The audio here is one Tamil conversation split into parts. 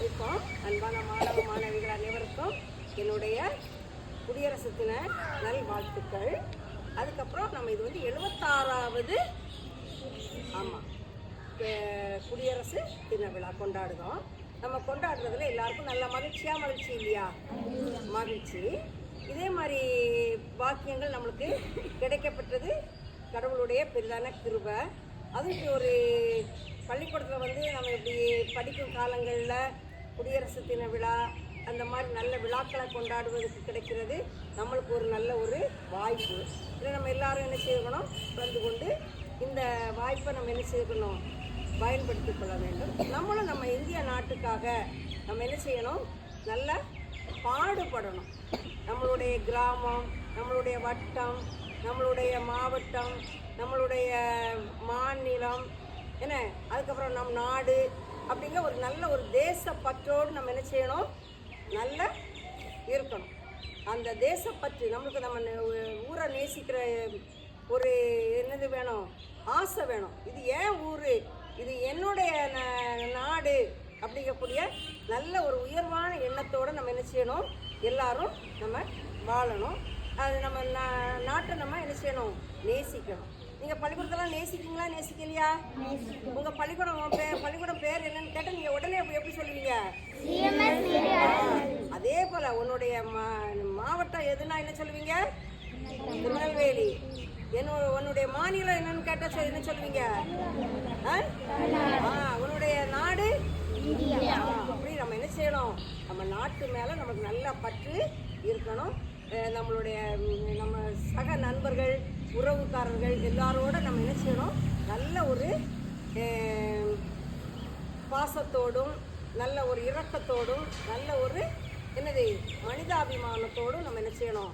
வணக்கம். அன்பான மாணவ மாணவிகள் அனைவருக்கும் என்னுடைய குடியரசு தின நல்வாழ்த்துக்கள். அதுக்கப்புறம் நம்ம இது வந்து 76வது குடியரசு தின விழா கொண்டாடுதோம். நம்ம கொண்டாடுறதுல எல்லாருக்கும் நல்ல மகிழ்ச்சி இல்லையா? மகிழ்ச்சி. இதே மாதிரி வாக்கியங்கள் நம்மளுக்கு கிடைக்கப்பட்டது கடவுளுடைய பெரிதான கிருபை. அதுக்கு ஒரு பள்ளிக்கூடத்தில் வந்து நம்ம இப்படி படிக்கும் காலங்களில் குடியரசு தின விழா அந்த மாதிரி நல்ல விழாக்களை கொண்டாடுவதற்கு கிடைக்கிறது நம்மளுக்கு ஒரு நல்ல ஒரு வாய்ப்பு. இல்லை நம்ம எல்லாரும் என்ன செய்யணும், கலந்து கொண்டு இந்த வாய்ப்பை நம்ம என்ன செய்யணும், பயன்படுத்தி கொள்ள வேண்டும். நம்மளும் நம்ம இந்திய நாட்டுக்காக நம்ம என்ன செய்யணும், நல்ல பாடுபடணும். நம்மளுடைய கிராமம், நம்மளுடைய வட்டம், நம்மளுடைய மாவட்டம், நம்மளுடைய மாநிலம் என்ன, அதுக்கப்புறம் நம் நாடு அப்படிங்கிற ஒரு நல்ல ஒரு தேசப்பற்றோடு நம்ம என்ன செய்யணும், நல்ல இருக்கணும். அந்த தேசப்பற்று நம்மளுக்கு நம்ம ஊரை நேசிக்கிற ஒரு என்னது வேணும், ஆசை வேணும். இது ஏன் ஊர், இது என்னுடைய நாடு அப்படிங்கக்கூடிய நல்ல ஒரு உயர்வான எண்ணத்தோடு நம்ம என்ன செய்யணும், எல்லாரும் நம்ம வாழணும். அது நம்ம நாட்டை நம்ம என்ன செய்யணும், நேசிக்கணும். நீங்கள் பள்ளிக்கூடத்தெல்லாம் நேசிக்கிங்களா, நேசிக்கலையா? உங்கள் பள்ளிக்கூடம் பேர் என்னன்னு கேட்டால் நீங்கள் உடனே எப்படி சொல்லுவீங்க? அதே போல் உன்னுடைய மாவட்டம் எதுனா என்ன சொல்லுவீங்க? திருநெல்வேலி. உன்னுடைய மாநிலம் என்னன்னு கேட்டால் என்ன சொல்லுவீங்க? உன்னுடைய நாடு அப்படி நம்ம என்ன செய்யணும், நம்ம நாட்டு மேலே நமக்கு நல்ல பற்று இருக்கணும். நம்ம சக நண்பர்கள், உறவுக்காரர்கள் எல்லாரோட நம்ம என்ன செய்யணும், நல்ல ஒரு பாசத்தோடும் நல்ல ஒரு இரக்கத்தோடும் நல்ல ஒரு என்னது மனிதாபிமானத்தோடும் நம்ம என்ன செய்யணும்,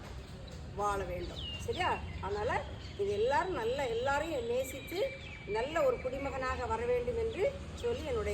வாழ வேண்டும். சரியா? அதனால் இது எல்லாரையும் நேசித்து நல்ல ஒரு குடிமகனாக வர வேண்டும் என்று சொல்லி என்னுடைய